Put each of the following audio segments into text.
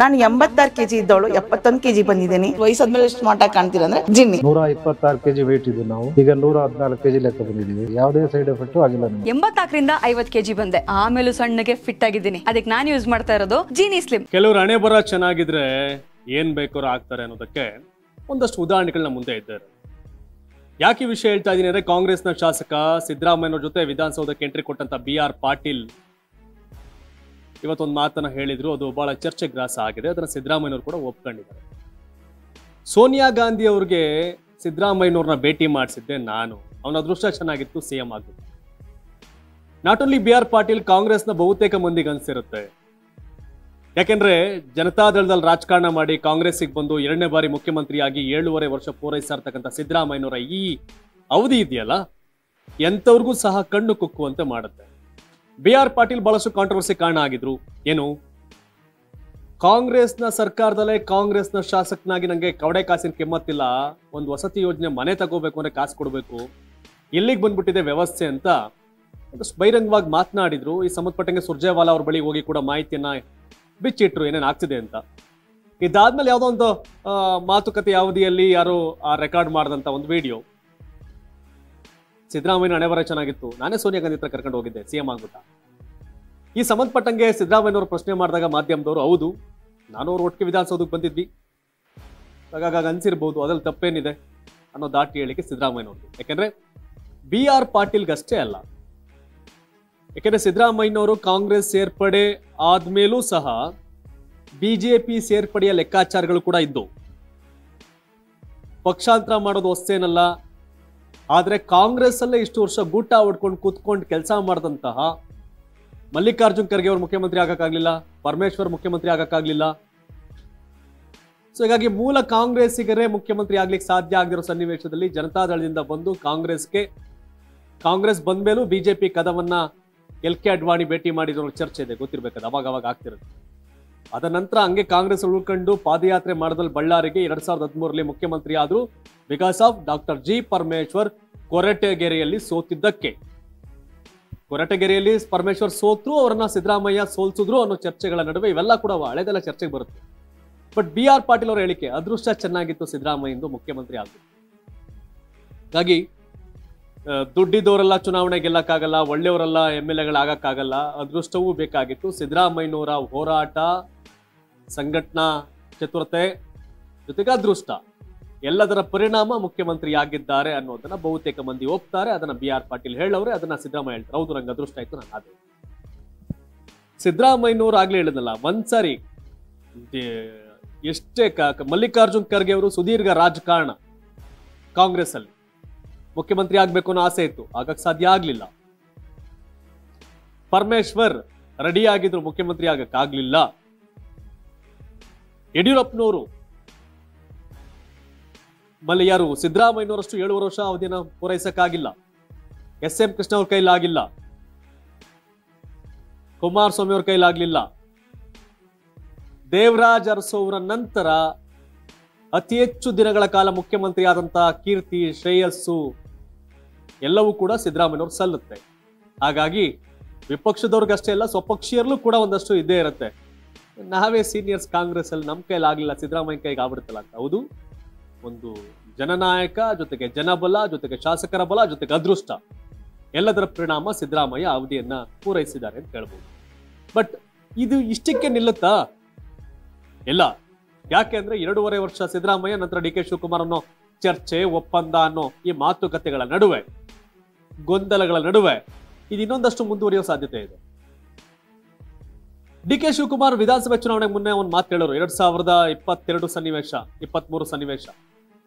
ನಾನು 86 kg ಇದ್ದವಳು 71 kg ಬಂದಿದ್ದೀನಿ. ವಯಸ್ಸಾದ್ಮೇಲೆ smart ಆಗಿ ಕಾಣ್ತೀರಾ ಅಂದ್ರೆ ಜಿನ್ನಿ. 126 kg ವೇಟ್ ಇದ್ದು ನಾವು ಈಗ 114 kg ಲೆಕ್ಕ ಬಂದಿದ್ದೀವಿ. ಯಾವುದೇ ಸೈಡ್ ಎಫೆಕ್ಟ್ ಆಗಿಲ್ಲ. 84 ರಿಂದ 50 kg ಬಂದೆ. ಆಮೇಲೆ ಸಣ್ಣಗೆ ಫಿಟ್ ಆಗಿದ್ದೀನಿ. ಅದಕ್ಕೆ ನಾನು ಯೂಸ್ ಮಾಡ್ತಾ ಇರೋದು ಜೀನಿ ಸ್ಲಿಮ್. ಕೆಲವರು ಹಣೆ ಬರ ಚೆನ್ನಾಗಿದ್ರೆ ಏನ್ ಬೇಕಾದ್ರೂ ಆಗ್ತಾರೆ ಅನ್ನೋದಕ್ಕೆ ಒಂದಷ್ಟು ಉದಾಹರಣೆಗಳನ್ನ ಮುಂದೆ ಇದ್ದಾರೆ. ಯಾಕೆ ವಿಷಯ ಹೇಳ್ತಾ ಇದೀನಿ ಅಂದ್ರೆ, ಕಾಂಗ್ರೆಸ್ನ ಶಾಸಕ ಸಿದ್ದರಾಮಯ್ಯ ಜೊತೆ ವಿಧಾನಸೌಧಕ್ಕೆ ಎಂಟ್ರಿ ಕೊಟ್ಟಂತ BR ಪಾಟೀಲ್ ಇವತ್ತೊಂದು ಮಾತನ್ನ ಹೇಳಿದ್ರು. ಅದು ಬಹಳ ಚರ್ಚೆಗೆ ಗ್ರಾಸ ಆಗಿದೆ. ಅದನ್ನ ಸಿದ್ದರಾಮಯ್ಯನವರು ಕೂಡ ಒಪ್ಕೊಂಡಿದ್ದಾರೆ. ಸೋನಿಯಾ ಗಾಂಧಿ ಅವ್ರಿಗೆ ಸಿದ್ದರಾಮಯ್ಯನವ್ರನ್ನ ಭೇಟಿ ಮಾಡಿಸಿದ್ದೆ ನಾನು. ಅವನ ಅದೃಷ್ಟ ಚೆನ್ನಾಗಿತ್ತು, CM ಆಗ್ಬಿಟ್ಟು. ನಾಟ್ ಓನ್ಲಿ BR ಪಾಟೀಲ್, ಕಾಂಗ್ರೆಸ್ನ ಬಹುತೇಕ ಮಂದಿಗೆ ಅನ್ಸಿರುತ್ತೆ. ಯಾಕೆಂದ್ರೆ ಜನತಾದಳದಲ್ಲಿ ರಾಜಕಾರಣ ಮಾಡಿ ಕಾಂಗ್ರೆಸ್ಸಿಗೆ ಬಂದು 2ನೇ ಬಾರಿ ಮುಖ್ಯಮಂತ್ರಿಯಾಗಿ 7.5 ವರ್ಷ ಪೂರೈಸ್ತಾ ಇರ್ತಕ್ಕಂಥ ಸಿದ್ದರಾಮಯ್ಯನವರ ಈ ಅವಧಿ ಇದೆಯಲ್ಲ, ಎಂಥವ್ರಿಗೂ ಸಹ ಕಣ್ಣು ಕುಕ್ಕುವಂತೆ ಮಾಡುತ್ತೆ. BR ಪಾಟೀಲ್ ಬಹಳಷ್ಟು ಕಾಂಟ್ರವರ್ಸಿ ಕಾರಣ ಆಗಿದ್ರು. ಏನು, ಕಾಂಗ್ರೆಸ್ನ ಸರ್ಕಾರದಲ್ಲೇ ಕಾಂಗ್ರೆಸ್ನ ಶಾಸಕನಾಗಿ ನಂಗೆ ಕವಡೆ ಕಾಸಿನ ಕೆಮ್ಮತ್ತಿಲ್ಲ, ಒಂದು ವಸತಿ ಯೋಜನೆ ಮನೆ ತಗೋಬೇಕು ಅಂದ್ರೆ ಕಾಸು ಕೊಡಬೇಕು, ಎಲ್ಲಿಗೆ ಬಂದ್ಬಿಟ್ಟಿದೆ ವ್ಯವಸ್ಥೆ ಅಂತ ಒಂದಷ್ಟು ಬಹಿರಂಗವಾಗಿ ಮಾತನಾಡಿದ್ರು. ಈ ಸಂಬಂಧಪಟ್ಟಂಗೆ ಸುರ್ಜೇವಾಲಾ ಅವ್ರ ಬಳಿ ಹೋಗಿ ಕೂಡ ಮಾಹಿತಿಯನ್ನ ಬಿಚ್ಚಿಟ್ರು ಏನೇನು ಆಗ್ತಿದೆ ಅಂತ. ಇದಾದ್ಮೇಲೆ ಯಾವುದೋ ಒಂದು ಮಾತುಕತೆ ಅವಧಿಯಲ್ಲಿ ಯಾರು ರೆಕಾರ್ಡ್ ಮಾಡಿದಂತ ಒಂದು ವಿಡಿಯೋ, ಸಿದ್ದರಾಮಯ್ಯ ಹಣೆ ಬರ ಚೆನ್ನಾಗಿತ್ತು, ನಾನೇ ಸೋನಿಯಾ ಗಾಂಧಿ ಹತ್ರ ಕರ್ಕೊಂಡು ಹೋಗಿದ್ದೆ CM ಆಗ್ಬಿಟ್ಟ. ಈ ಸಂಬಂಧಪಟ್ಟಂಗೆ ಸಿದ್ದರಾಮಯ್ಯನವರು ಪ್ರಶ್ನೆ ಮಾಡಿದಾಗ ಮಾಧ್ಯಮದವರು, ಹೌದು ನಾನು ಅವ್ರ ಒಟ್ಟಿಗೆ ವಿಧಾನಸೌಧಕ್ಕೆ ಬಂದಿದ್ವಿ, ಹಾಗಾಗಿ ಅನ್ಸಿರ್ಬೋದು, ಅದ್ರಲ್ಲಿ ತಪ್ಪೇನಿದೆ ಅನ್ನೋ ದಾಟಿ ಹೇಳಿಕೆ ಸಿದ್ದರಾಮಯ್ಯನವ್ರದ್ದು. ಯಾಕೆಂದ್ರೆ BR ಪಾಟೀಲ್ಗಷ್ಟೇ ಅಲ್ಲ, ಯಾಕೆಂದ್ರೆ ಸಿದ್ದರಾಮಯ್ಯನವರು ಕಾಂಗ್ರೆಸ್ ಸೇರ್ಪಡೆ ಆದ್ಮೇಲೂ ಸಹ BJP ಸೇರ್ಪಡೆಯ ಲೆಕ್ಕಾಚಾರಗಳು ಕೂಡ ಇದ್ದು, ಪಕ್ಷಾಂತರ ಮಾಡೋದು ಹೊಸ್ತೇನಲ್ಲ. ಆದ್ರೆ ಕಾಂಗ್ರೆಸ್ ಅಲ್ಲೇ ಇಷ್ಟು ವರ್ಷ ಗೂಟ ಹೊಡ್ಕೊಂಡು ಕೂತ್ಕೊಂಡು ಕೆಲಸ ಮಾಡಿದಂತಹ ಮಲ್ಲಿಕಾರ್ಜುನ್ ಖರ್ಗೆ ಅವರು ಮುಖ್ಯಮಂತ್ರಿ ಆಗಕ್ಕಾಗ್ಲಿಲ್ಲ, ಪರಮೇಶ್ವರ್ ಮುಖ್ಯಮಂತ್ರಿ ಆಗಕ್ಕಾಗ್ಲಿಲ್ಲ. ಸೊ ಹೀಗಾಗಿ ಮೂಲ ಕಾಂಗ್ರೆಸ್ಸಿಗರೇ ಮುಖ್ಯಮಂತ್ರಿ ಆಗ್ಲಿಕ್ಕೆ ಸಾಧ್ಯ ಆಗದಿರೋ ಸನ್ನಿವೇಶದಲ್ಲಿ ಜನತಾದಳದಿಂದ ಬಂದು ಕಾಂಗ್ರೆಸ್ ಬಂದ್ಮೇಲೂ BJP ಕದವನ್ನ LK ಅಡ್ವಾಣಿ ಭೇಟಿ ಮಾಡಿರೋ ಚರ್ಚೆ ಇದೆ, ಗೊತ್ತಿರ್ಬೇಕಾದ ಅವಾಗ ಆಗ್ತಿರುತ್ತೆ. ಅದ ನಂತರ ಹಂಗೆ ಕಾಂಗ್ರೆಸ್ ಉಳ್ಕೊಂಡು ಪಾದಯಾತ್ರೆ ಮಾಡಿದಲ್ಲಿ ಬಳ್ಳಾರಿಗೆ 2013ರಲ್ಲಿ ಮುಖ್ಯಮಂತ್ರಿ ಆದ್ರು because of doctor G Parameshwar ಕೊರಟಗೆರೆಯಲ್ಲಿ ಸೋತಿದ್ದಕ್ಕೆ. ಕೊರಟಗೆರೆಯಲ್ಲಿ ಪರಮೇಶ್ವರ್ ಸೋತ್ರು, ಅವರನ್ನ ಸಿದ್ದರಾಮಯ್ಯ ಸೋಲ್ಸಿದ್ರು ಅನ್ನೋ ಚರ್ಚೆಗಳ ನಡುವೆ ಇವೆಲ್ಲ ಕೂಡ ಹಳೆದೆಲ್ಲ ಚರ್ಚೆಗೆ ಬರುತ್ತೆ. ಬಟ್ BR ಪಾಟೀಲ್ ಅವರ ಹೇಳಿಕೆ, ಅದೃಷ್ಟ ಚೆನ್ನಾಗಿತ್ತು ಸಿದ್ದರಾಮಯ್ಯಂದು ಮುಖ್ಯಮಂತ್ರಿ ಆದ್ರು. ಹಾಗಾಗಿ ದುಡ್ಡಿದ್ದವರೆಲ್ಲ ಚುನಾವಣೆ ಗೆಲ್ಲಕ್ಕಾಗಲ್ಲ, ಒಳ್ಳೆಯವರೆಲ್ಲ MLAಗಳಾಗಕ್ಕಾಗಲ್ಲ, ಅದೃಷ್ಟವೂ ಬೇಕಾಗಿತ್ತು. ಸಿದ್ದರಾಮಯ್ಯನವರ ಹೋರಾಟ, ಸಂಘಟನಾ ಚತುರತೆ ಜೊತೆಗೆ ಅದೃಷ್ಟ ಎಲ್ಲದರ ಪರಿಣಾಮ ಮುಖ್ಯಮಂತ್ರಿ ಆಗಿದ್ದಾರೆ ಅನ್ನೋದನ್ನ ಬಹುತೇಕ ಮಂದಿ ಒಪ್ತಾರೆ. ಅದನ್ನ BR ಪಾಟೀಲ್ ಹೇಳವ್ರೆ, ಅದನ್ನ ಸಿದ್ದರಾಮಯ್ಯ ಹೇಳ್ತಾರೆ. ಹೌದು, ನಂಗೆ ಅದೃಷ್ಟ ಆಯ್ತು, ನಾನು ಆದೆ. ಸಿದ್ದರಾಮಯ್ಯನವರು ಆಗ್ಲೇ ಹೇಳಿದ್ನಲ್ಲ, ಒಂದ್ಸಾರಿ ಎಷ್ಟೇ ಮಲ್ಲಿಕಾರ್ಜುನ್ ಖರ್ಗೆ ಅವರು ಸುದೀರ್ಘ ರಾಜಕಾರಣ ಕಾಂಗ್ರೆಸ್ ಅಲ್ಲಿ ಮುಖ್ಯಮಂತ್ರಿ ಆಗ್ಬೇಕು ಅನ್ನೋ ಆಸೆ ಇತ್ತು, ಆಗಕ್ ಸಾಧ್ಯ ಆಗ್ಲಿಲ್ಲ. ಪರಮೇಶ್ವರ್ ರೆಡಿ ಆಗಿದ್ರು, ಮುಖ್ಯಮಂತ್ರಿ ಆಗಕ್ ಆಗ್ಲಿಲ್ಲ. ಯಡಿಯೂರಪ್ಪನವರು ಮಲ್ಲಿ ಯಾರು ಸಿದ್ದರಾಮಯ್ಯನವರಷ್ಟು 7 ವರ್ಷ ಅವಧಿನ ಪೂರೈಸಕ್ಕಾಗಿಲ್ಲ. SM ಕೃಷ್ಣ ಅವ್ರ ಕೈಲಾಗಿಲ್ಲ, ಕುಮಾರಸ್ವಾಮಿ ಅವ್ರ ಕೈಲಾಗ್ಲಿಲ್ಲ. ದೇವರಾಜ್ ಅರಸು ಅವರ ನಂತರ ಅತಿ ಹೆಚ್ಚು ದಿನಗಳ ಕಾಲ ಮುಖ್ಯಮಂತ್ರಿ ಆದಂತಹ ಕೀರ್ತಿ, ಶ್ರೇಯಸ್ಸು ಎಲ್ಲವೂ ಕೂಡ ಸಿದ್ದರಾಮಯ್ಯನವ್ರು ಸಲ್ಲುತ್ತೆ. ಹಾಗಾಗಿ ವಿಪಕ್ಷದವ್ರಿಗಷ್ಟೇ ಅಲ್ಲ, ಸ್ವಪಕ್ಷೀಯರಲ್ಲೂ ಕೂಡ ಒಂದಷ್ಟು ಇದ್ದೇ ಇರುತ್ತೆ. ನಾವೇ ಸೀನಿಯರ್ಸ್ ಕಾಂಗ್ರೆಸ್ ಅಲ್ಲಿ ನಮ್ಮ ಕೈಲಾಗ್ಲಿಲ್ಲ, ಸಿದ್ದರಾಮಯ್ಯ ಕೈಗೆ ಆಗ್ಬಿಡುತ್ತಲ್ಲ ಅಂತ. ಹೌದು, ಒಂದು ಜನನಾಯಕ ಜೊತೆಗೆ ಜನಬಲ ಜೊತೆಗೆ ಶಾಸಕರ ಬಲ ಜೊತೆಗೆ ಅದೃಷ್ಟ ಎಲ್ಲದರ ಪರಿಣಾಮ ಸಿದ್ದರಾಮಯ್ಯ ಅವಧಿಯನ್ನ ಪೂರೈಸಿದ್ದಾರೆ ಅಂತ ಹೇಳ್ಬೋದು. ಬಟ್ ಇದು ಇಷ್ಟಕ್ಕೆ ನಿಲ್ಲುತ್ತಾ? ಇಲ್ಲ. ಯಾಕೆ ಅಂದ್ರೆ 2.5 ವರ್ಷ ಸಿದ್ದರಾಮಯ್ಯ, ನಂತರ DK ಶಿವಕುಮಾರ್ ಅನ್ನೋ ಚರ್ಚೆ, ಒಪ್ಪಂದ ಅನ್ನೋ ಈ ಮಾತುಕತೆಗಳ ನಡುವೆ, ಗೊಂದಲಗಳ ನಡುವೆ ಇದು ಇನ್ನೊಂದಷ್ಟು ಮುಂದುವರಿಯೋ ಸಾಧ್ಯತೆ ಇದೆ. DK ಶಿವಕುಮಾರ್ ವಿಧಾನಸಭೆ ಚುನಾವಣೆಗೆ ಮುನ್ನೆ ಒಂದು ಮಾತು ಹೇಳೋರು, 2022 ಸನ್ನಿವೇಶ, 23 ಸನ್ನಿವೇಶ,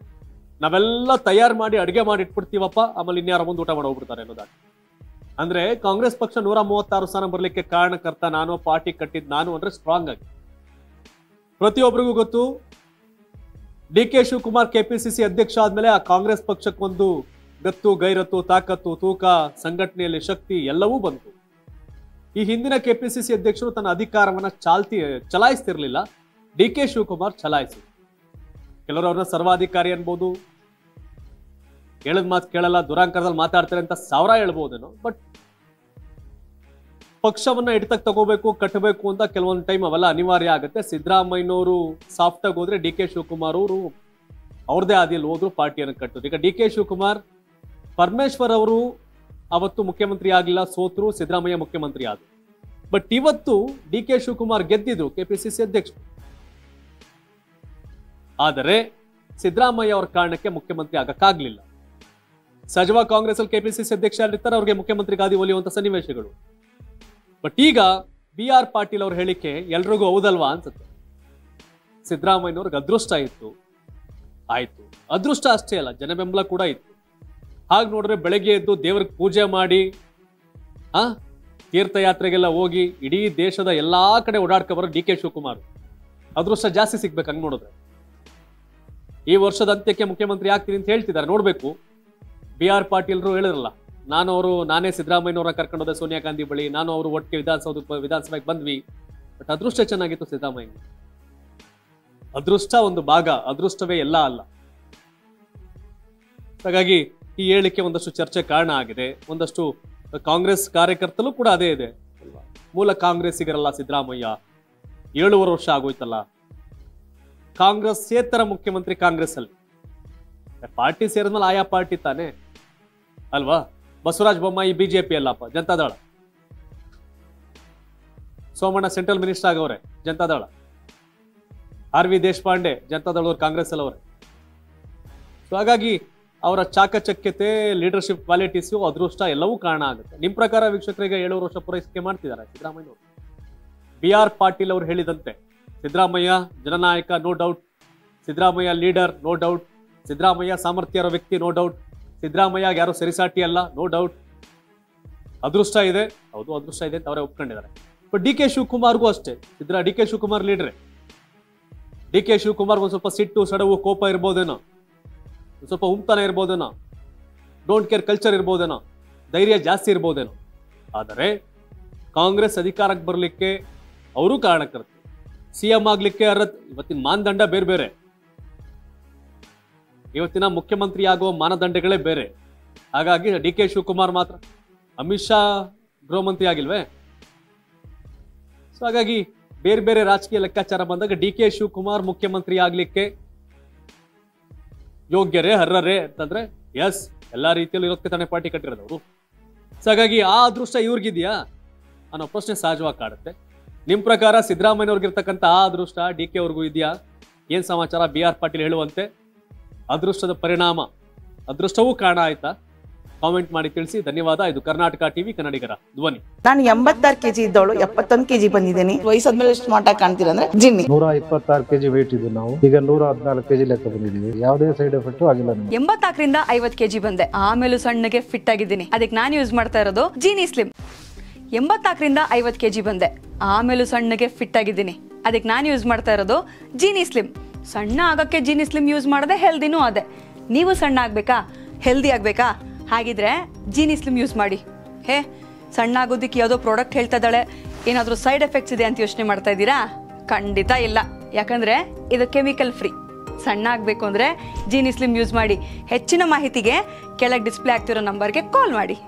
ನಾವೆಲ್ಲ ತಯಾರು ಮಾಡಿ ಅಡುಗೆ ಮಾಡಿ ಇಟ್ಬಿಡ್ತೀವಪ್ಪ, ಆಮೇಲೆ ಇನ್ಯಾರ ಮುಂದೆ ಊಟ ಮಾಡಿ ಹೋಗ್ಬಿಡ್ತಾರೆ ಅನ್ನೋದಾಗಿ. ಅಂದ್ರೆ ಕಾಂಗ್ರೆಸ್ ಪಕ್ಷ 136 ಸ್ಥಾನ ಬರ್ಲಿಕ್ಕೆ ಕಾರಣಕರ್ತ ನಾನು, ಪಾರ್ಟಿ ಕಟ್ಟಿದ್ ನಾನು ಅಂದ್ರೆ ಸ್ಟ್ರಾಂಗ್ ಆಗಿ ಪ್ರತಿಯೊಬ್ಬರಿಗೂ ಗೊತ್ತು. DK ಶಿವಕುಮಾರ್ KPCC ಅಧ್ಯಕ್ಷ ಆದ್ಮೇಲೆ ಆ ಕಾಂಗ್ರೆಸ್ ಪಕ್ಷಕ್ಕೊಂದು ಗತ್ತು, ಗೈರತ್ತು, ತಾಕತ್ತು, ತೂಕ, ಸಂಘಟನೆಯಲ್ಲಿ ಶಕ್ತಿ ಎಲ್ಲವೂ ಬಂತು. ಈ ಹಿಂದಿನ KPCC ಅಧ್ಯಕ್ಷರು ತನ್ನ ಅಧಿಕಾರವನ್ನ ಚಲಾಯಿಸ್ತಿರ್ಲಿಲ್ಲ, DK ಶಿವಕುಮಾರ್ ಚಲಾಯಿಸಿ. ಕೆಲವರು ಅವ್ರನ್ನ ಸರ್ವಾಧಿಕಾರಿ ಅನ್ಬೋದು, ಹೇಳದ್ ಮಾತು ಕೇಳಲ್ಲ, ದುರಾಂಕಾರದಲ್ಲಿ ಮಾತಾಡ್ತಾರೆ ಅಂತ 1000 ಹೇಳ್ಬೋದೇನೋ. ಬಟ್ ಪಕ್ಷವನ್ನ ಹಿಡಿತಕ್ಕೆ ತಗೋಬೇಕು, ಕಟ್ಟಬೇಕು ಅಂತ ಕೆಲವೊಂದು ಟೈಮ್ ಅವೆಲ್ಲ ಅನಿವಾರ್ಯ ಆಗುತ್ತೆ. ಸಿದ್ದರಾಮಯ್ಯನವರು ಸಾಫ್ಟ್ ಆಗಿ ಹೋದ್ರೆ ಡಿ ಕೆ ಶಿವಕುಮಾರ್ ಅವರು ಅವ್ರದೇ ಆದಿಯಲ್ಲಿ ಹೋದ್ರು ಪಾರ್ಟಿಯನ್ನು ಕಟ್ಟೋದು. ಈಗ ಡಿ ಕೆ ಶಿವಕುಮಾರ್, ಪರಮೇಶ್ವರ್ ಅವರು ಅವತ್ತು ಮುಖ್ಯಮಂತ್ರಿ ಆಗಲಿಲ್ಲ, ಸೋತ್ರು, ಸಿದ್ದರಾಮಯ್ಯ ಮುಖ್ಯಮಂತ್ರಿ ಆದ್ರು. ಬಟ್ ಇವತ್ತು ಡಿ ಕೆ ಶಿವಕುಮಾರ್ ಗೆದ್ದಿದ್ರು ಕೆಪಿಸಿಸಿ ಅಧ್ಯಕ್ಷರು. ಆದರೆ ಸಿದ್ದರಾಮಯ್ಯ ಅವರ ಕಾರಣಕ್ಕೆ ಮುಖ್ಯಮಂತ್ರಿ ಆಗಕ್ಕಾಗ್ಲಿಲ್ಲ. ಸಹಜವಾಗಿ ಕಾಂಗ್ರೆಸ್ ಅಲ್ಲಿ ಕೆಪಿಸಿಸಿ ಅಧ್ಯಕ್ಷ ಯಾರಿರ್ತಾರೆ ಅವ್ರಿಗೆ ಮುಖ್ಯಮಂತ್ರಿ ಗಾದಿ ಒಲಿಯುವಂತ ಸನ್ನಿವೇಶಗಳು. ಬಟ್ ಈಗ ಬಿ ಆರ್ ಪಾಟೀಲ್ ಅವ್ರ ಹೇಳಿಕೆ ಎಲ್ರಿಗೂ ಹೌದಲ್ವಾ ಅನ್ಸುತ್ತೆ. ಸಿದ್ದರಾಮಯ್ಯನವ್ರಿಗೆ ಅದೃಷ್ಟ ಇತ್ತು, ಆಯ್ತು. ಅದೃಷ್ಟ ಅಷ್ಟೇ ಅಲ್ಲ, ಜನ ಬೆಂಬಲ ಕೂಡ ಇತ್ತು. ಹಾಗೆ ನೋಡ್ರೆ ಬೆಳಗ್ಗೆ ಎದ್ದು ದೇವ್ರಿಗೆ ಪೂಜೆ ಮಾಡಿ ತೀರ್ಥಯಾತ್ರೆಗೆಲ್ಲ ಹೋಗಿ ಇಡೀ ದೇಶದ ಎಲ್ಲಾ ಕಡೆ ಓಡಾಡ್ಕೊಬರೋ ಡಿ ಕೆ ಶಿವಕುಮಾರ್ ಅದೃಷ್ಟ ಜಾಸ್ತಿ ಸಿಗ್ಬೇಕು. ಹಂಗ್ ನೋಡಿದ್ರೆ ಈ ವರ್ಷದ ಅಂತ್ಯಕ್ಕೆ ಮುಖ್ಯಮಂತ್ರಿ ಆಗ್ತೀನಿ ಅಂತ ಹೇಳ್ತಿದ್ದಾರೆ. ನೋಡ್ಬೇಕು. ಬಿ ಆರ್ ಪಾಟೀಲ್ರು ಹೇಳಿದ್ರಲ್ಲ, ನಾನೇ ಸಿದ್ದರಾಮಯ್ಯನವ್ರ ಕರ್ಕೊಂಡು ಹೋದೆ ಸೋನಿಯಾ ಗಾಂಧಿ ಬಳಿ, ನಾನು ಅವರು ಒಟ್ಟಿಗೆ ವಿಧಾನಸಭೆಗೆ ಬಂದ್ವಿ. ಬಟ್ ಅದೃಷ್ಟ ಚೆನ್ನಾಗಿತ್ತು ಸಿದ್ದರಾಮಯ್ಯ. ಅದೃಷ್ಟ ಒಂದು ಭಾಗ, ಅದೃಷ್ಟವೇ ಎಲ್ಲ ಅಲ್ಲ. ಹಾಗಾಗಿ ಈ ಹೇಳಿಕೆ ಒಂದಷ್ಟು ಚರ್ಚೆ ಕಾರಣ ಆಗಿದೆ. ಒಂದಷ್ಟು ಕಾಂಗ್ರೆಸ್ ಕಾರ್ಯಕರ್ತರು ಕೂಡ ಅದೇ ಇದೆ ಅಲ್ವಾ, ಮೂಲ ಕಾಂಗ್ರೆಸ್ಸಿಗರಲ್ಲ ಸಿದ್ದರಾಮಯ್ಯ, 7 ವರ್ಷ ಆಗೋಯ್ತಲ್ಲ, ಕಾಂಗ್ರೆಸ್ ಸೇತರ ಮುಖ್ಯಮಂತ್ರಿ ಕಾಂಗ್ರೆಸ್ ಅಲ್ಲಿ, ಪಾರ್ಟಿ ಸೇರಿದ್ಮೇಲೆ ಆಯಾ ಪಾರ್ಟಿ ತಾನೆ ಅಲ್ವಾ. ಬಸವರಾಜ ಬೊಮ್ಮಾಯಿ ಬಿಜೆಪಿ ಅಲ್ಲಪ್ಪ, ಜನತಾದಳ. ಸೋಮಣ್ಣ ಸೆಂಟ್ರಲ್ ಮಿನಿಸ್ಟರ್ ಆಗವ್ರೆ, ಜನತಾದಳ. ಆರ್ ವಿ ದೇಶಪಾಂಡೆ ಜನತಾದಳವ್ರು, ಕಾಂಗ್ರೆಸ್ ಅಲ್ಲವ್ರೆ. ಸೊ ಹಾಗಾಗಿ ಅವರ ಚಾಕಚಕ್ಯತೆ, ಲೀಡರ್ಶಿಪ್ ಕ್ವಾಲಿಟೀಸು, ಅದೃಷ್ಟ ಎಲ್ಲವೂ ಕಾರಣ ಆಗುತ್ತೆ. ನಿಮ್ ಪ್ರಕಾರ ವೀಕ್ಷಕರಿಗೆ 7 ವರ್ಷ ಪೂರೈಸಿಕೆ ಮಾಡ್ತಿದ್ದಾರೆ ಸಿದ್ದರಾಮಯ್ಯನವರು. ಬಿ ಆರ್ ಪಾಟೀಲ್ ಅವರು ಹೇಳಿದಂತೆ ಸಿದ್ದರಾಮಯ್ಯ ಜನನಾಯಕ, no doubt. Siddaramaiah leader, no doubt. Siddaramaiah ಸಾಮರ್ಥ್ಯ ಇರೋ ವ್ಯಕ್ತಿ, ನೋ ಡೌಟ್. ಸಿದ್ದರಾಮಯ್ಯ ಯಾರು ಸರಿಸಾಟಿ ಅಲ್ಲ, ನೋ ಡೌಟ್. ಅದೃಷ್ಟ ಇದೆ, ಹೌದು ಅದೃಷ್ಟ ಇದೆ ಅಂತ ಅವರೇ ಒಪ್ಕೊಂಡಿದ್ದಾರೆ. ಬಟ್ ಡಿ ಕೆ ಶಿವಕುಮಾರ್ಗೂ ಅಷ್ಟೇ. ಡಿ ಕೆ ಶಿವಕುಮಾರ್ ಲೀಡ್ರೆ. ಡಿ ಕೆ ಶಿವಕುಮಾರ್ ಒಂದ್ ಸ್ವಲ್ಪ ಸಿಟ್ಟು, ಸಡವು, ಕೋಪ ಇರ್ಬೋದೇನೋ, ಒಂದ್ ಸ್ವಲ್ಪ ಉಮ್ತನ ಇರ್ಬೋದೇನೋ, ಡೋಂಟ್ ಕೇರ್ ಕಲ್ಚರ್ ಇರ್ಬೋದೇನೋ, ಧೈರ್ಯ ಜಾಸ್ತಿ ಇರ್ಬೋದೇನೋ. ಆದರೆ ಕಾಂಗ್ರೆಸ್ ಅಧಿಕಾರಕ್ಕೆ ಬರಲಿಕ್ಕೆ ಅವರು ಕಾರಣಕರ್ತರು. ಸಿಎಂ ಆಗ್ಲಿಕ್ಕೆ ಇವತ್ತಿನ ಮಾನದಂಡ ಬೇರೆ ಬೇರೆ, ಇವತ್ತಿನ ಮುಖ್ಯಮಂತ್ರಿ ಆಗುವ ಮಾನದಂಡಗಳೇ ಬೇರೆ. ಹಾಗಾಗಿ ಡಿ ಕೆ ಶಿವಕುಮಾರ್ ಮಾತ್ರ, ಅಮಿತ್ ಶಾ ಗೃಹ ಮಂತ್ರಿ ಆಗಿಲ್ವೇ? ಸೊ ಹಾಗಾಗಿ ಬೇರೆ ಬೇರೆ ರಾಜಕೀಯ ಲೆಕ್ಕಾಚಾರ ಬಂದಾಗ ಡಿ ಕೆ ಶಿವಕುಮಾರ್ ಮುಖ್ಯಮಂತ್ರಿ ಆಗ್ಲಿಕ್ಕೆ ಯೋಗ್ಯರೇ, ಅರ್ಹರೇ ಅಂತಂದ್ರೆ ಎಸ್, ಎಲ್ಲಾ ರೀತಿಯಲ್ಲೂ ಇರೋದಕ್ಕೆ ತಾನೇ ಪಾರ್ಟಿ ಕಟ್ಟಿರೋದವರು. ಸೊ ಹಾಗಾಗಿ ಆ ಅದೃಷ್ಟ ಇವ್ರಿಗಿದ್ಯಾ ಅನ್ನೋ ಪ್ರಶ್ನೆ ಸಹಜವಾಗಿ ಕಾಡುತ್ತೆ. ನಿಮ್ ಪ್ರಕಾರ ಸಿದ್ದರಾಮಯ್ಯವ್ರಿಗಿರ್ತಕ್ಕಂಥ ಆ ಅದೃಷ್ಟ ಡಿ ಕೆ ಅವ್ರಿಗೂ ಇದೆಯಾ? ಏನ್ ಸಮಾಚಾರ? ಬಿ ಆರ್ ಪಾಟೀಲ್ ಹೇಳುವಂತೆ ಅದೃಷ್ಟದ ಪರಿಣಾಮ, ಅದೃಷ್ಟವೂ ಕಾರಣ ಆಯ್ತಾ? ಕಾಮೆಂಟ್ ಮಾಡಿ ತಿಳಿಸಿ. ಧನ್ಯವಾದ. ಇದು ಕರ್ನಾಟಕ ಟಿವಿ, ಕನ್ನಡಿಗರ ಧ್ವನಿ. ನಾನು 86 kg ಇದ್ದವಳು 71 kg ಬಂದಿದ್ದೀನಿ. ವಯಸ್ಸಾದ್ಮೇಲೆ ಸ್ಮಾರ್ಟ್ ಆಗಿ ಕಾಣ್ತೀರಾ ಅಂದ್ರೆ ಜಿನ್ನಿ. 126 kg ವೇಟ್ ಇದ್ದು ನಾವು ಈಗ 114 kg ಲೆಕ್ಕ ಬಂದಿದ್ದೀವಿ. ಯಾವುದೇ ಸೈಡ್ ಎಫೆಕ್ಟ್ ಆಗಿಲ್ಲ. 84ರಿಂದ 50 kg ಬಂದೆ, ಆಮೇಲೆ ಸಣ್ಣಗೆ ಫಿಟ್ ಆಗಿದ್ದೀನಿ. ಅದಕ್ಕೆ ನಾನು ಯೂಸ್ ಮಾಡ್ತಾ ಇರೋದು ಜೀನಿ ಸ್ಲಿಮ್. 84ರಿಂದ 50 kg ಬಂದೆ, ಆಮೇಲೆ ಸಣ್ಣಗೆ ಫಿಟ್ ಆಗಿದ್ದೀನಿ. ಅದಕ್ಕೆ ನಾನು ಯೂಸ್ ಮಾಡ್ತಾ ಇರೋದು ಜೀನಿ ಸ್ಲಿಮ್. ಸಣ್ಣ ಆಗಕ್ಕೆ ಜೀನಿ ಸ್ಲಿಮ್ ಯೂಸ್ ಮಾಡದೆ ಹೆಲ್ದಿನೂ ಅದೇ. ನೀವು ಸಣ್ಣ ಆಗ್ಬೇಕಾ, ಹೆಲ್ದಿ ಆಗ್ಬೇಕಾ? ಹಾಗಿದ್ರೆ ಜೀನಿ ಸ್ಲಿಮ್ ಯೂಸ್ ಮಾಡಿ. ಸಣ್ಣ ಆಗೋದಕ್ಕೆ ಯಾವುದೋ ಪ್ರಾಡಕ್ಟ್ ಹೇಳ್ತಾ ಇದ್ದಾಳೆ, ಏನಾದರೂ ಸೈಡ್ ಎಫೆಕ್ಟ್ಸ್ ಇದೆ ಅಂತ ಯೋಚನೆ ಮಾಡ್ತಾ ಇದ್ದೀರಾ? ಖಂಡಿತ ಇಲ್ಲ. ಯಾಕಂದ್ರೆ ಇದು ಕೆಮಿಕಲ್ ಫ್ರೀ. ಸಣ್ಣ ಆಗಬೇಕು ಅಂದ್ರೆ ಜೀನಿ ಸ್ಲಿಮ್ ಯೂಸ್ ಮಾಡಿ. ಹೆಚ್ಚಿನ ಮಾಹಿತಿಗೆ ಕೆಳಗೆ ಡಿಸ್ಪ್ಲೇ ಆಗ್ತಿರೋ ನಂಬರ್ಗೆ ಕಾಲ್ ಮಾಡಿ.